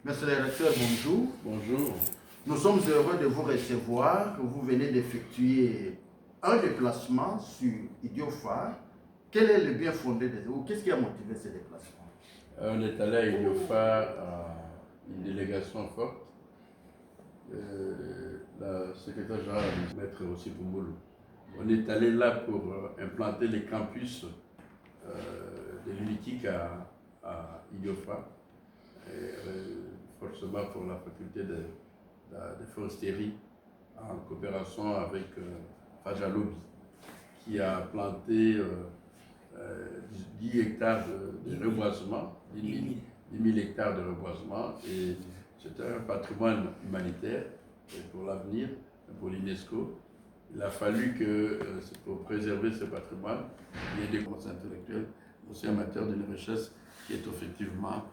Monsieur le recteur, bonjour. Bonjour. Nous sommes heureux de vous recevoir. Vous venez d'effectuer un déplacement sur Idiophare. Quel est le bien fondé de vous? Qu'est-ce qui a motivé ce déplacement? On est allé à Idiophare à une délégation forte. La secrétaire générale, Maître aussi Poumoulou. On est allé là pour implanter les campus de l'UNITIC à Idiophare. Forcément pour la faculté de foresterie en coopération avec Fajalobi qui a planté 10 hectares de reboisement, 10 000 hectares de reboisement, et c'est un patrimoine humanitaire pour l'avenir, pour l'UNESCO. Il a fallu que, pour préserver ce patrimoine, il y ait des conseils intellectuels, aussi amateurs d'une richesse qui est effectivement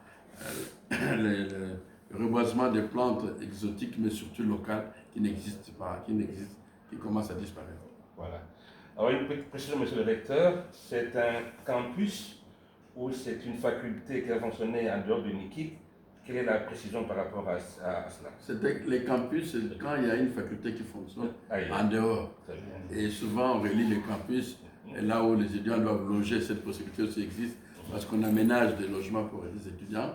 le reboisement des plantes exotiques, mais surtout locales, qui n'existent pas, qui commencent à disparaître. Voilà. Alors, une petite précision, monsieur le recteur, c'est un campus ou c'est une faculté qui a fonctionné en dehors de l'UNITIC. Quelle est la précision par rapport à cela? C'était les campus, c'est quand il y a une faculté qui fonctionne en dehors. Et souvent, on relie les campus, et là où les étudiants doivent loger, cette possibilité aussi existe, parce qu'on aménage des logements pour les étudiants.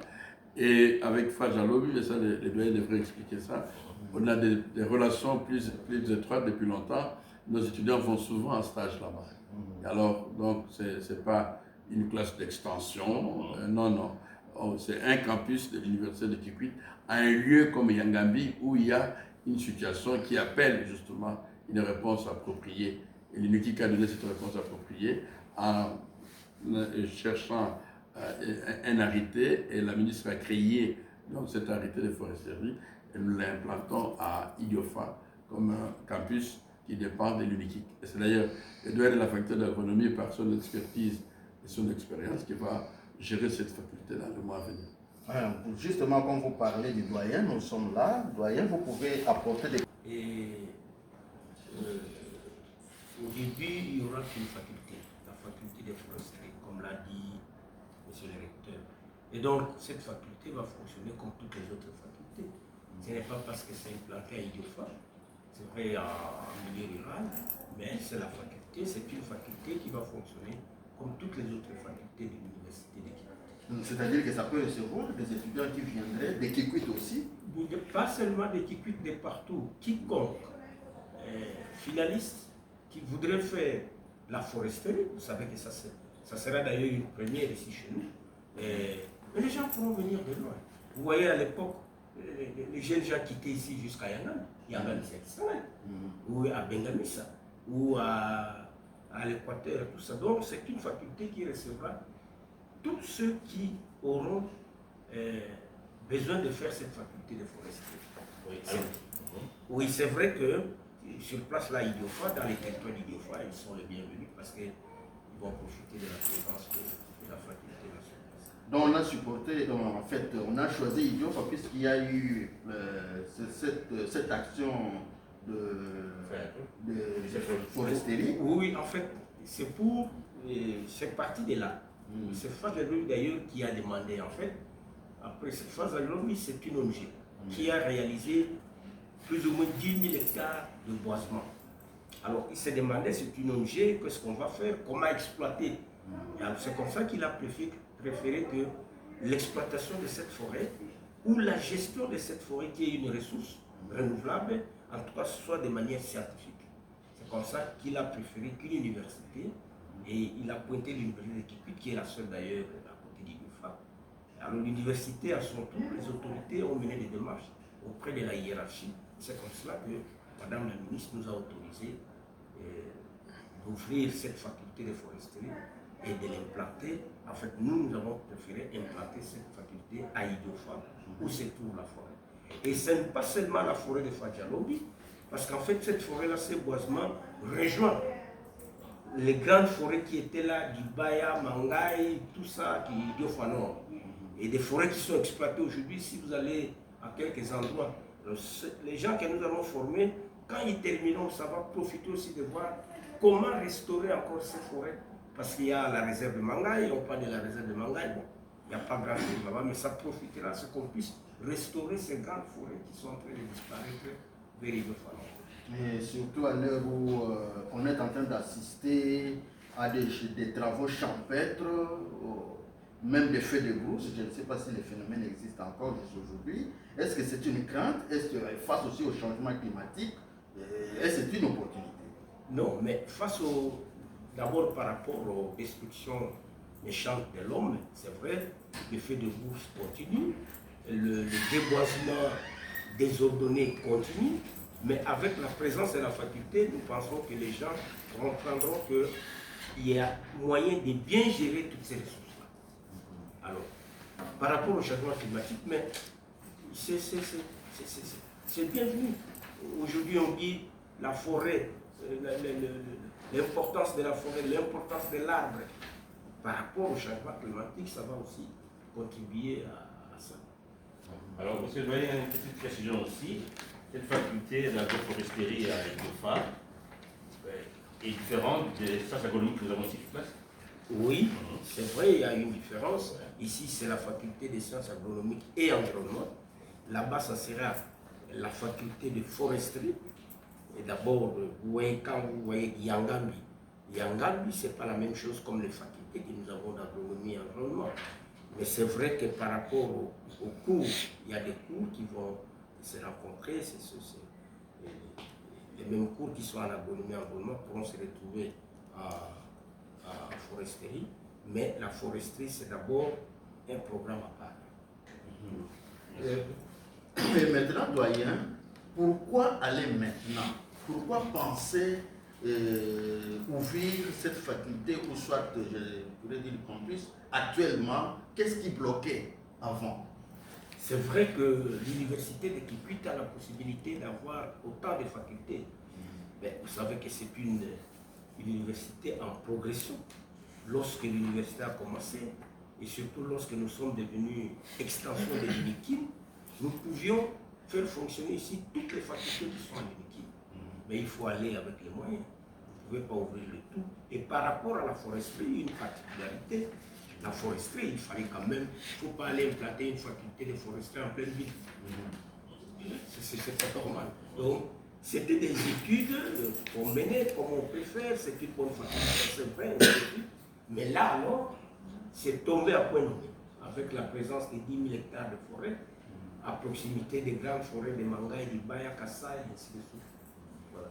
Et avec Fajalobi, et ça, les doyens devraient expliquer ça, on a des relations plus étroites depuis longtemps. Nos étudiants vont souvent en stage là-bas. Alors, donc, ce n'est pas une classe d'extension, non. C'est un campus de l'université de Kikwit, à un lieu comme Yangambi, où il y a une situation qui appelle justement une réponse appropriée. Et l'UNITIC a donné cette réponse appropriée en cherchant un arrêté, et la ministre a créé donc, cet arrêté de foresterie, et nous l'implantons à Idiophare comme un campus qui dépend de l'UNITIC. Et c'est d'ailleurs le doyen de la faculté d'agronomie, par son expertise et son expérience, qui va gérer cette faculté dans le mois à venir. Justement, quand vous parlez du doyen, nous sommes là. Doyen, vous pouvez apporter des... Et au début, il y aura une faculté, la faculté des foresteries, comme l'a dit monsieur le recteur. Et donc, cette faculté va fonctionner comme toutes les autres facultés. Ce n'est pas parce que c'est implanté à Idiophare, c'est vrai en milieu rural, mais c'est la faculté, c'est une faculté qui va fonctionner comme toutes les autres facultés de l'université de Kikwit. C'est-à-dire que ça peut recevoir des étudiants qui viendraient de Kikwit aussi? Pas seulement de Kikwit, de partout. Quiconque finaliste qui voudrait faire la foresterie, vous savez que ça sera d'ailleurs une première ici chez nous, mais les gens pourront venir de loin. Vous voyez à l'époque, les jeunes gens qui étaient ici jusqu'à Yangan, ou à Bengamisa, ou à l'Équateur, tout ça. Donc c'est une faculté qui recevra tous ceux qui auront besoin de faire cette faculté de foresterie. Oui, c'est vrai que sur place là, Idiophare, dans les territoires d'Idiophare, ils sont les bienvenus parce qu'ils vont profiter de la présence de la faculté là sur place. Donc on a supporté, en fait, on a choisi Idiophare puisqu'il y a eu cette action de foresterie. Oui, en fait, c'est parti de là. C'est Fajalobi d'ailleurs qui a demandé, en fait, après Fajalobi, c'est une ONG qui a réalisé plus ou moins 10 000 hectares de boisement. Alors il s'est demandé, c'est une ONG, qu'est-ce qu'on va faire, comment exploiter. C'est comme ça qu'il a préféré que l'exploitation de cette forêt ou la gestion de cette forêt qui est une ressource renouvelable, en tout cas soit de manière scientifique. C'est comme ça qu'il a préféré qu'une université, et il a pointé l'université de Kikwit, qui est la seule d'ailleurs à côté d'Idiophare. Alors l'université, à son tour, les autorités ont mené des démarches auprès de la hiérarchie. C'est comme cela que Madame la ministre nous a autorisé d'ouvrir cette faculté de foresterie et de l'implanter. En fait, nous avons préféré implanter cette faculté à Idiophare, où se trouve la forêt. Et ce n'est pas seulement la forêt de Fajalobi, parce qu'en fait, cette forêt-là, ces boisements rejoint les grandes forêts qui étaient là, du Baya, Mangaï, tout ça, qui est Idiophare Nord. Et des forêts qui sont exploitées aujourd'hui. Si vous allez à quelques endroits, les gens que nous allons former, quand ils termineront, ça va profiter aussi de voir comment restaurer encore ces forêts. Parce qu'il y a la réserve de Mangaï, on parle de la réserve de Mangaï, bon, il n'y a pas grand chose là-bas, mais ça profitera à ce qu'on puisse restaurer ces grandes forêts qui sont en train de disparaître vers les Et surtout à l'heure où on est en train d'assister à des travaux champêtres, même des feux de brousse. Je ne sais pas si les phénomènes existent encore jusqu'aujourd'hui. Est-ce que c'est une crainte? Est-ce que face aussi au changement climatique, est-ce que c'est une opportunité? Non, mais d'abord par rapport aux destructions méchantes de l'homme, c'est vrai, le feu de brousse continue, le déboisement désordonné continue, mais avec la présence et la faculté, nous pensons que les gens comprendront qu'il y a moyen de bien gérer toutes ces ressources-là. Alors, par rapport au changement climatique, mais c'est bienvenu. Aujourd'hui, on dit la forêt, l'importance de la forêt, l'importance de l'arbre. Par rapport au changement climatique, ça va aussi contribuer à ça. Alors, monsieur le doyen, une petite précision aussi. Cette faculté d'agroforesterie à l'IDIOFA est différente des sciences agronomiques que nous avons ici sur place? Oui, c'est vrai, il y a une différence. Ici, c'est la faculté des sciences agronomiques et environnement. Là-bas, ça sera la faculté de foresterie. Et d'abord, quand vous voyez Yangambi, ce n'est pas la même chose comme les facultés que nous avons d'agronomie et environnement. Mais c'est vrai que par rapport aux cours, il y a des cours qui vont se rencontrer. Les mêmes cours qui sont en agronomie et environnement pourront se retrouver en foresterie. Mais la foresterie, c'est d'abord un programme à part. Et maintenant, doyen, pourquoi aller maintenant? Pourquoi penser ouvrir cette faculté ou soit, je pourrais dire, le campus actuellement? Qu'est-ce qui bloquait avant? C'est vrai que l'université de Kikwit a la possibilité d'avoir autant de facultés. Mais vous savez que c'est une université en progression. Lorsque l'université a commencé, et surtout lorsque nous sommes devenus extension de l'UNIKIM, nous pouvions faire fonctionner ici toutes les facultés qui sont à l'UNIKIM. Mais il faut aller avec les moyens. Vous ne pouvez pas ouvrir le tout. Et par rapport à la foresterie, une particularité, la foresterie, il fallait quand même, il ne faut pas aller implanter une faculté de foresterie en pleine ville. C'est pas normal. Donc, c'était des études qu'on menait comme on peut faire, c'est une bonne faculté, c'est vrai, mais là alors, c'est tombé à point nommé, avec la présence de 10 000 hectares de forêt, à proximité des grandes forêts de Manga et d'Ibaya, Kassai, et ainsi de suite. Voilà.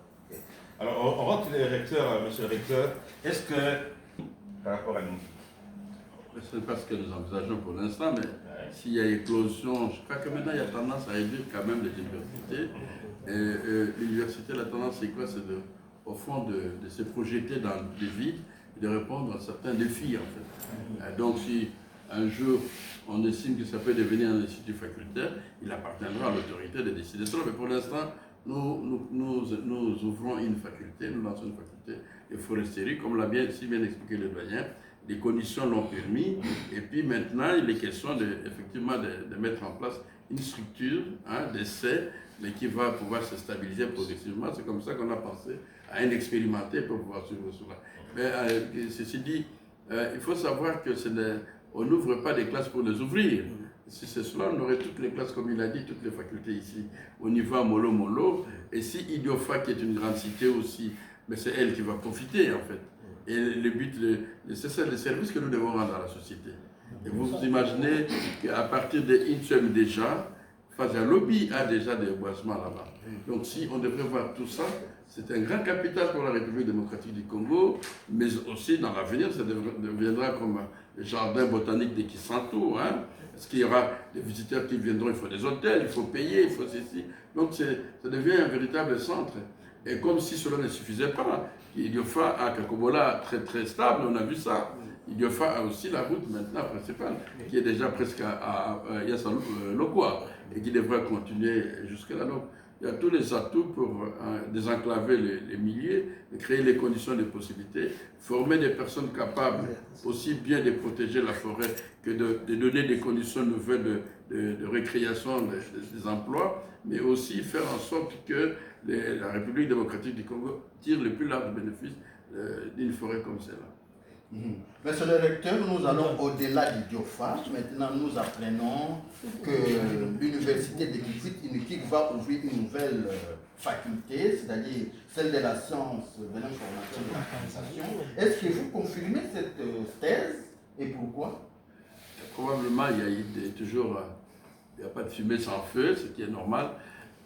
Alors, on rentre le recteur, monsieur le recteur, est-ce que, par rapport à nous, ce n'est pas ce que nous envisageons pour l'instant, mais s'il y a éclosion, je crois que maintenant il y a tendance à réduire quand même les universités. L'université, la tendance c'est quoi? C'est au fond de se projeter dans des vides et de répondre à certains défis en fait. Donc si un jour on estime que ça peut devenir un institut facultaire, il appartiendra à l'autorité de décider cela. Mais pour l'instant, nous ouvrons une faculté, nous lançons une faculté de foresterie, comme l'a si bien expliqué le doyen. Les conditions l'ont permis, et puis maintenant il est question effectivement de mettre en place une structure d'essai, mais qui va pouvoir se stabiliser progressivement. C'est comme ça qu'on a pensé à un expérimenté pour pouvoir suivre cela. Mais ceci dit, il faut savoir que on n'ouvre pas des classes pour les ouvrir. Si c'est cela, on aurait toutes les classes, comme il a dit, toutes les facultés ici, au niveau Molo. Et si Idiofa, qui est une grande cité aussi, mais c'est elle qui va profiter en fait. Et le but, c'est ça le service que nous devons rendre à la société. Et vous vous imaginez qu'à partir de INSEM déjà, Faja Lobby a déjà des boisements là-bas. Donc si on devrait voir tout ça, c'est un grand capital pour la République démocratique du Congo, mais aussi dans l'avenir, ça deviendra comme le jardin botanique de Kisanto. Parce qu'il y aura des visiteurs qui viendront, il faut des hôtels, il faut payer, il faut ceci. Donc ça devient un véritable centre. Et comme si cela ne suffisait pas, Idiofa a Kakobola très très stable, on a vu ça. Idiofa a aussi la route maintenant principale, qui est déjà presque à Yassalokwa, et qui devrait continuer jusque-là. Donc il y a tous les atouts pour désenclaver les milieux, créer les conditions de possibilités, former des personnes capables aussi bien de protéger la forêt que de donner des conditions nouvelles de récréation des emplois, mais aussi faire en sorte que la République démocratique du Congo tire le plus large bénéfice d'une forêt comme celle-là. Monsieur le recteur, nous allons au-delà du Diophage. Maintenant, nous apprenons que l'université de Kikwit va ouvrir une nouvelle faculté, c'est-à-dire celle de la science de l'information et de l'organisation. Est-ce que vous confirmez cette thèse et pourquoi? Probablement, il n'y a pas de fumée sans feu, ce qui est normal.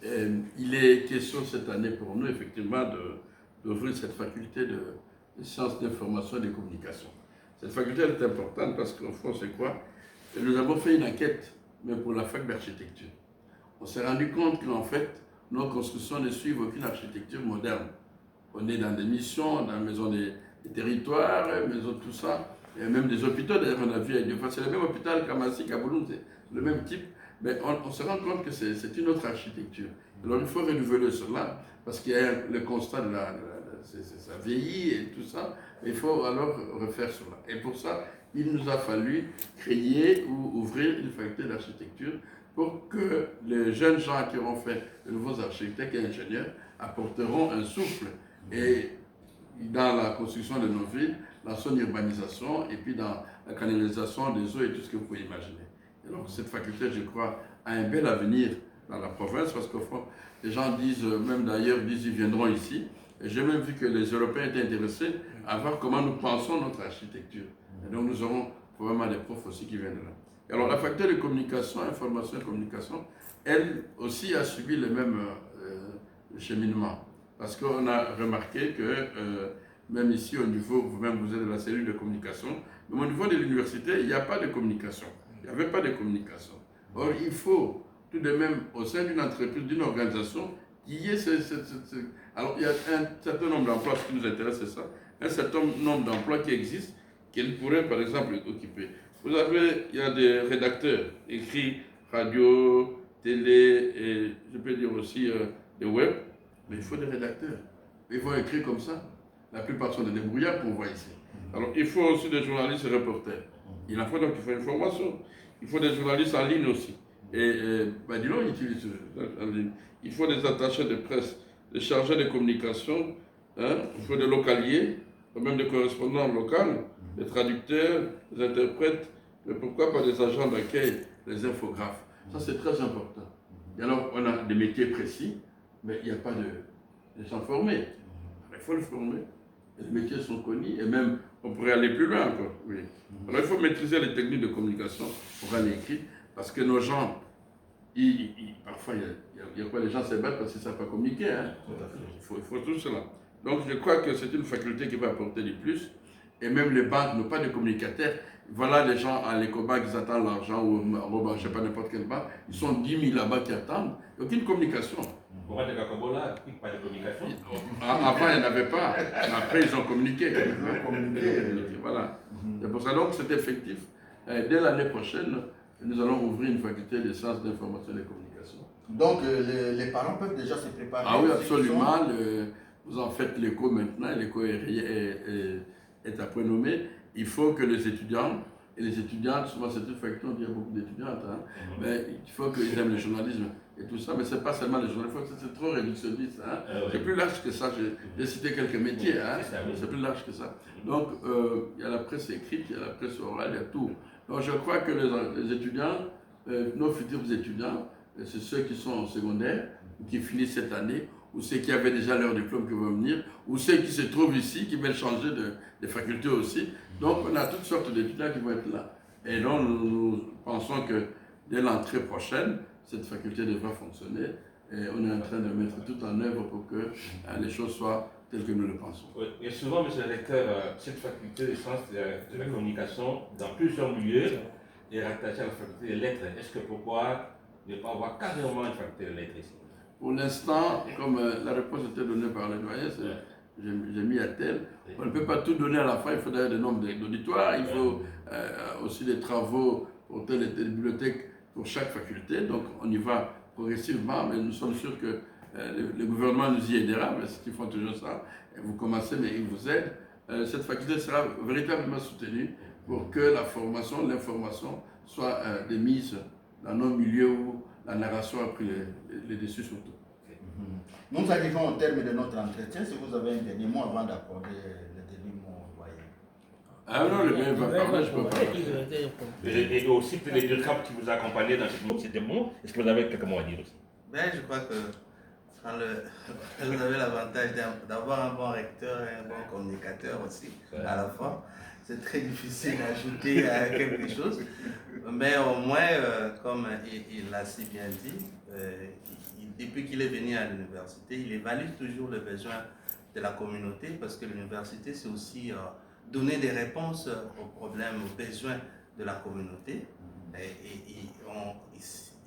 Il est question cette année pour nous, effectivement, d'ouvrir cette faculté de sciences d'information et de communication. Cette faculté est importante parce qu'au fond, c'est quoi? Nous avons fait une enquête, mais pour la fac d'architecture. On s'est rendu compte qu'en fait, nos constructions ne suivent aucune architecture moderne. On est dans des missions, dans la maison des territoires, maison tout ça, et même des hôpitaux, d'ailleurs on a vu, c'est le même hôpital qu'à Massy, qu'à Boulogne, c'est le même type, mais on se rend compte que c'est une autre architecture. Alors il faut renouveler cela, parce qu'il y a le constat de ça vieillit et tout ça, il faut alors refaire cela. Et pour ça, il nous a fallu créer ou ouvrir une faculté d'architecture pour que les jeunes gens qui auront fait de nouveaux architectes et ingénieurs apporteront un souffle et dans la construction de nos villes, dans son urbanisation et puis dans la canalisation des eaux et tout ce que vous pouvez imaginer. Et donc cette faculté, je crois, a un bel avenir dans la province parce qu'au fond, les gens disent, même d'ailleurs, ils viendront ici. Et j'ai même vu que les Européens étaient intéressés à voir comment nous pensons notre architecture. Et donc nous aurons probablement des profs aussi qui viennent de là. Et alors la faculté de communication, information et communication, elle aussi a subi le même cheminement. Parce qu'on a remarqué que même ici au niveau, vous-même vous êtes de la cellule de communication, mais au niveau de l'université, il n'y a pas de communication. Il n'y avait pas de communication. Or, il faut tout de même, au sein d'une entreprise, d'une organisation, qu'il y ait alors, il y a un certain nombre d'emplois, ce qui nous intéresse, c'est ça, un certain nombre d'emplois qui existent, qu'elle pourrait, par exemple, occuper. Il y a des rédacteurs, écrits, radio, télé, et je peux dire aussi des web, mais il faut des rédacteurs. Ils vont écrire comme ça. La plupart sont des débrouillards qu'on voit ici. Alors, il faut aussi des journalistes et reporters. Il en faut donc, il faut une formation. Il faut des journalistes en ligne aussi. Et dis-donc, ils utilisent en ligne. Il faut des attachés de presse, des chargés de communication, hein? Il faut des localiers, même des correspondants locaux, des traducteurs, des interprètes, mais pourquoi pas des agents d'accueil, des infographes. Ça, c'est très important. Et alors, on a des métiers précis, mais il n'y a pas de gens formés. Il faut le former. Les métiers sont connus et même on pourrait aller plus loin encore. Oui. Alors il faut maîtriser les techniques de communication pour aller écrire parce que nos gens, parfois il y a quoi, les gens se battent parce qu'ils ne savent pas communiquer. Hein. Il faut tout cela. Donc je crois que c'est une faculté qui va apporter du plus et même les banques n'ont pas de communicateurs. Voilà les gens à l'écobank qui attendent l'argent ou je ne sais pas n'importe quelle banque. Ils sont 10 000 là-bas qui attendent. Il n'y a aucune communication. Pour de Cacabola, pas de communication. Avant, il n'y en avait pas. Après, ils ont communiqué. Voilà. C'est pour ça donc c'est effectif. Dès l'année prochaine, nous allons ouvrir une faculté de sciences d'information et de communication. Donc, les parents peuvent déjà se préparer. Ah oui, absolument. Vous en faites l'écho maintenant. L'écho est à prénommer. Il faut que les étudiants et les étudiantes, souvent c'est une faculté, on dit il y a beaucoup d'étudiantes, hein, mais il faut qu'ils aiment le journalisme et tout ça, mais ce n'est pas seulement le journalisme, c'est trop réductionniste. Hein. C'est plus large que ça, j'ai cité quelques métiers, hein. C'est plus large que ça. Donc il y a la presse écrite, il y a la presse orale, il y a tout. Donc je crois que les étudiants, nos futurs étudiants, c'est ceux qui sont en secondaire, qui finissent cette année, ou ceux qui avaient déjà leur diplôme qui vont venir, ou ceux qui se trouvent ici, qui veulent changer de faculté aussi. Donc on a toutes sortes d'étudiants qui vont être là. Et donc nous pensons que dès l'entrée prochaine, cette faculté devra fonctionner. Et on est en train de mettre tout en œuvre pour que les choses soient telles que nous le pensons. Oui. Et souvent, monsieur le recteur, cette faculté de sciences de la communication, dans plusieurs milieux, est rattachée à la faculté des lettres. Est-ce que pourquoi ne pas avoir carrément une faculté de lettres ici? Pour l'instant, comme la réponse était donnée par le doyen, j'ai mis à tel. On ne peut pas tout donner à la fin, il faut d'ailleurs des nombres d'auditoires, il faut aussi des travaux pour telle et telle bibliothèque pour chaque faculté. Donc on y va progressivement, mais nous sommes sûrs que le gouvernement nous y aidera, parce qu'ils font toujours ça. Et vous commencez, mais ils vous aident. Cette faculté sera véritablement soutenue pour que la formation, l'information soit démise dans nos milieux où la narration a pris les dessus sur tout. Nous arrivons au terme de notre entretien. Si vous avez un dernier mot avant d'accorder le dernier mot, Ah non, le bien parler, je peux pas. Et aussi, pour les deux camps qui vous accompagnaient dans cette minute, c'était bon. Est-ce que vous avez quelques mots à dire aussi? Ben, je crois que quand vous avez l'avantage d'avoir un bon recteur et un bon communicateur aussi, à la fois, c'est très difficile d'ajouter quelque chose. Mais au moins, comme il l'a si bien dit, depuis qu'il est venu à l'université, il évalue toujours les besoins de la communauté, parce que l'université, c'est aussi donner des réponses aux problèmes, aux besoins de la communauté.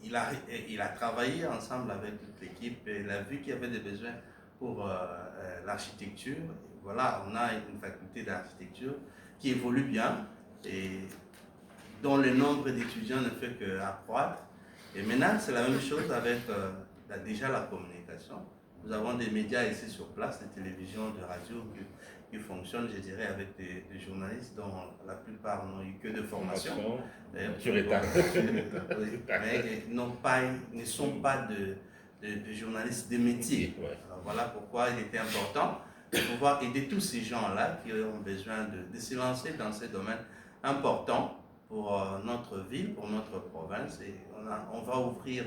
Il a travaillé ensemble avec toute l'équipe et il a vu qu'il y avait des besoins pour l'architecture. Voilà, on a une faculté d'architecture qui évolue bien et dont le nombre d'étudiants ne fait qu'accroître. Et maintenant, c'est la même chose avec déjà la communication. Nous avons des médias ici sur place, des télévisions, des radios qui fonctionnent, je dirais, avec des journalistes dont la plupart n'ont eu que de formation. Sur État. Mais ne sont pas de journalistes de métier. Alors voilà pourquoi il était important de pouvoir aider tous ces gens-là qui ont besoin de se lancer dans ces domaines importants pour notre ville, pour notre province. Et on va ouvrir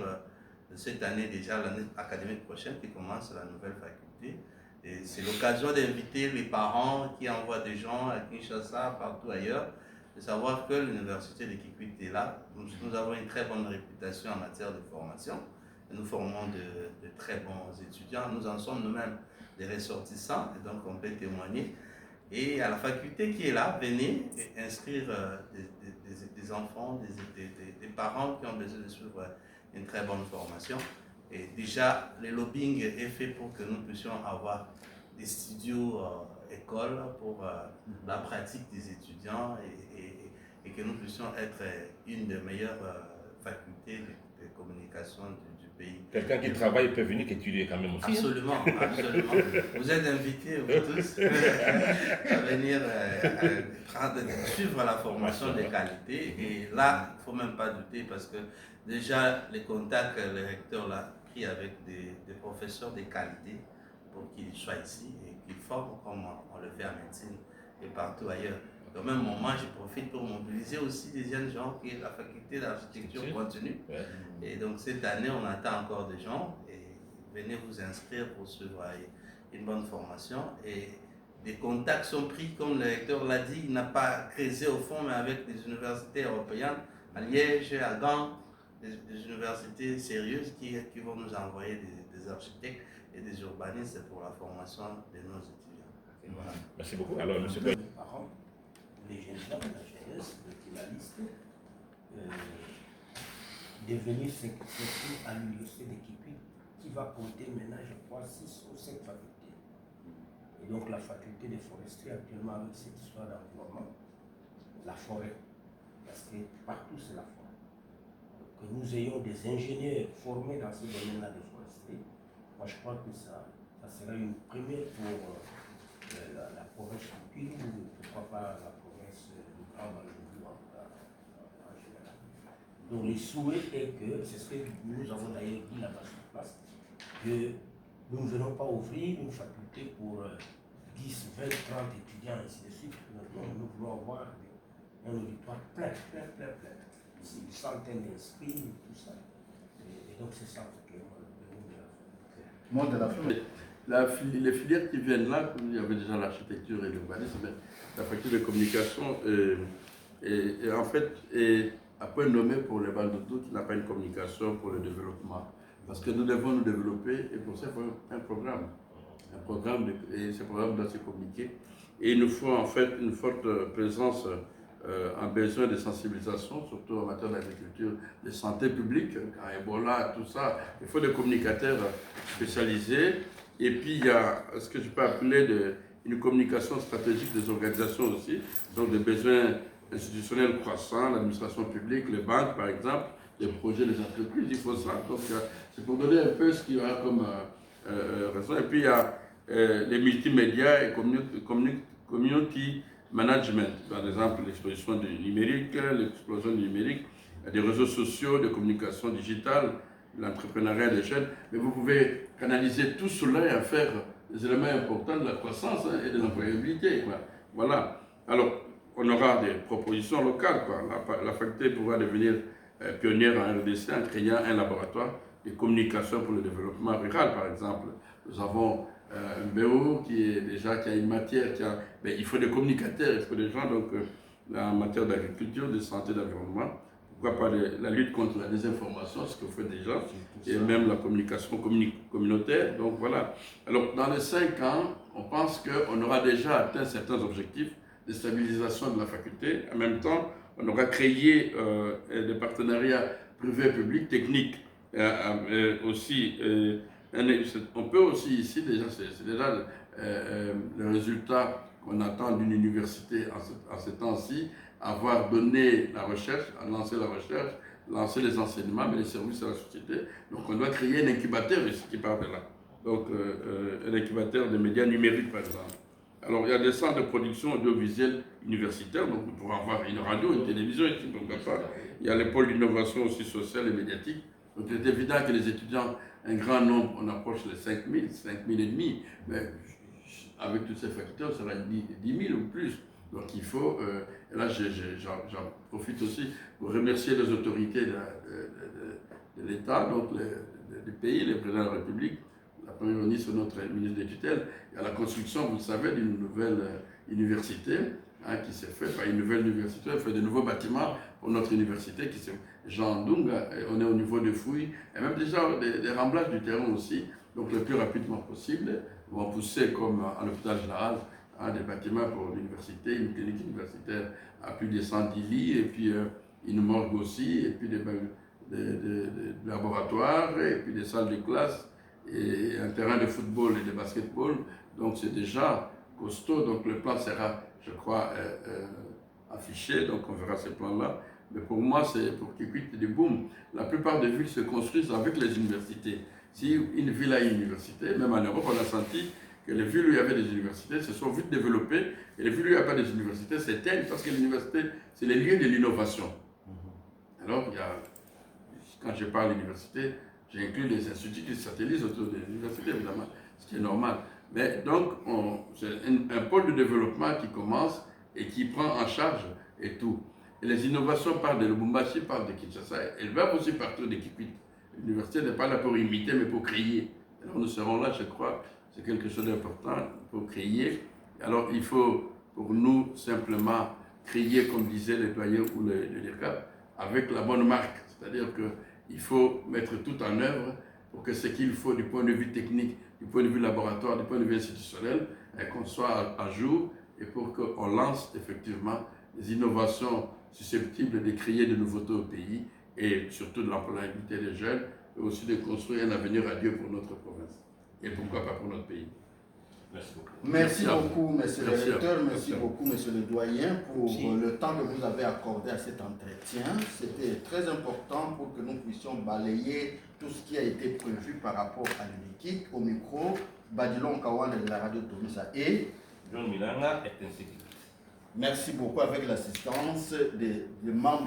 cette année déjà, l'année académique prochaine qui commence la nouvelle faculté. Et c'est l'occasion d'inviter les parents qui envoient des gens à Kinshasa, partout ailleurs, de savoir que l'université de Kikwit est là. Nous avons une très bonne réputation en matière de formation. Nous formons de très bons étudiants. Nous en sommes nous-mêmes des ressortissants, et donc on peut témoigner. Et à la faculté qui est là, venez inscrire des enfants, des parents qui ont besoin de suivre une très bonne formation. Et déjà, le lobbying est fait pour que nous puissions avoir des studios écoles pour la pratique des étudiants et que nous puissions être une des meilleures facultés de communication du pays. Quelqu'un qui travaille peut venir étudier quand même aussi. Absolument, absolument. Vous êtes invités, vous tous, à venir suivre la formation de qualité. Et là, il ne faut même pas douter parce que déjà, les contacts que le recteur a pris avec des professeurs de qualité pour qu'ils soient ici et qu'ils forment comme on le fait en médecine et partout ailleurs. Au même moment, je profite pour mobiliser aussi des jeunes gens qui est la faculté d'architecture continue. Et donc cette année, on attend encore des gens et venez vous inscrire pour suivre une bonne formation. Et des contacts sont pris, comme le recteur l'a dit, il n'a pas creusé au fond, mais avec des universités européennes, à Liège, à Gand, des universités sérieuses qui vont nous envoyer des architectes et des urbanistes pour la formation de nos étudiants. Et voilà. Merci beaucoup. Alors, monsieur les parents, les jeunes gens, la jeunesse, les finalistes, de venir s'inscrire à l'université de Kikwit qui va compter maintenant, je crois, 6 ou 7 facultés. Et donc la faculté de foresterie actuellement avec cette histoire d'environnement, la forêt, parce que partout c'est la forêt. Que nous ayons des ingénieurs formés dans ce domaine-là de foresterie, moi je crois que ça sera une première pour la province du Pile ou pourquoi pas la province du Grand Bandundu en général. Donc le souhait est que, c'est ce que nous avons d'ailleurs dit là-bas sur place, que nous ne venons pas ouvrir une faculté pour 10, 20, 30 étudiants, ainsi de suite. Nous voulons avoir un auditoire plein. Une centaine d'inscrits, tout ça. Et donc c'est ça que Mot de la fin. Les filières qui viennent là, il y avait déjà l'architecture et l'urbanisme, la faculté de communication et en fait est à point nommé pour les balles de doute, n'a pas une communication pour le développement. Parce que nous devons nous développer et pour ça il faut un programme. Et ce programme doit se communiquer. Et il nous faut en fait une forte présence en besoin de sensibilisation, surtout en matière d'agriculture, de santé publique, quand Ebola, tout ça. Il faut des communicateurs spécialisés. Et puis il y a ce que je peux appeler une communication stratégique des organisations aussi, donc des besoins institutionnels croissants, l'administration publique, les banques par exemple, les projets des entreprises, il faut ça. Donc c'est pour donner un peu ce qu'il y a comme raison. Et puis il y a les multimédias et community management, par exemple l'explosion du numérique, des réseaux sociaux, de communication digitale, l'entrepreneuriat des jeunes, mais vous pouvez canaliser tout cela et en faire des éléments importants de la croissance et de l'employabilité. Voilà. Alors, on aura des propositions locales. Quoi. La faculté pourra devenir pionnière en RDC en créant un laboratoire de communication pour le développement rural, par exemple. Nous avons un BO qui a une matière, mais il faut des communicateurs, il faut des gens donc, en matière d'agriculture, de santé, d'environnement. Pourquoi pas la lutte contre la désinformation, ce que fait déjà, et même la communication communautaire. Donc voilà. Alors dans les 5 ans, on pense qu'on aura déjà atteint certains objectifs de stabilisation de la faculté. En même temps, on aura créé des partenariats privés-publics techniques. Aussi, on peut aussi ici, déjà, c'est déjà le résultat qu'on attend d'une université en ce temps-ci, avoir donné la recherche, lancer la recherche, lancer les enseignements, mais les services à la société. Donc on doit créer un incubateur ici qui part de là. Donc un incubateur de médias numériques par exemple. Alors il y a des centres de production audiovisuelle universitaire, donc on pourra avoir une radio, une télévision ici, pourquoi pas. Il y a les pôles d'innovation aussi sociale et médiatique. Donc il est évident que les étudiants, un grand nombre, on approche les 5 000, 5 000 et demi, mais avec toutes ces facultés, on sera 10 000 ou plus. Donc il faut, et là j'en profite aussi pour remercier les autorités de l'État, donc des pays, les présidents de la République, la première ministre, notre ministre de tutelle. Il y a la construction, vous le savez, d'une nouvelle université qui s'est faite, pas une nouvelle université, on fait de nouveaux bâtiments pour notre université qui s'est Jean Dunga, on est au niveau de fouilles, et même déjà des remblages du terrain aussi, donc le plus rapidement possible. Ils vont pousser comme à l'hôpital général des bâtiments pour l'université, une clinique universitaire à plus de 110 lits, et puis une morgue aussi, et puis des laboratoires, et puis des salles de classe, et un terrain de football et de basketball. Donc c'est déjà costaud, donc le plan sera, je crois, affiché, donc on verra ces plans-là. Mais pour moi, c'est pour qu'il quitte du boom. La plupart des villes se construisent avec les universités. Si une ville a une université, même en Europe, on a senti que les villes où il y avait des universités se sont vite développées, et les villes où il n'y a pas des universités s'éteignent parce que l'université, c'est les lieux de l'innovation. Alors, quand je parle d'université, j'inclus les instituts qui satellisent autour de l'université, évidemment, ce qui est normal. Mais donc, c'est un pôle de développement qui commence et qui prend en charge et tout. Et les innovations partent de Lubumbashi, partent de Kinshasa. Elles vont aussi partir de Kikwit. L'université n'est pas là pour imiter, mais pour créer. Alors nous serons là, je crois, c'est quelque chose d'important pour créer. Alors il faut, pour nous, simplement créer, comme disaient les doyens ou les DIRCAP, avec la bonne marque. C'est-à-dire qu'il faut mettre tout en œuvre pour que ce qu'il faut du point de vue technique, du point de vue laboratoire, du point de vue institutionnel, qu'on soit à jour et pour qu'on lance effectivement des innovations susceptibles de créer de nouveautés au pays et surtout de l'employabilité des jeunes et aussi de construire un avenir radieux pour notre province et pourquoi pas pour notre pays. Merci beaucoup. Merci beaucoup, monsieur le recteur, merci beaucoup, monsieur le doyen, pour le temps que vous avez accordé à cet entretien. C'était très important pour que nous puissions balayer tout ce qui a été prévu par rapport à l'UNIKIK. Au micro, Badilon Kawan de la radio Tomisa et John Milanga est ainsi. merci beaucoup avec l'assistance des membres de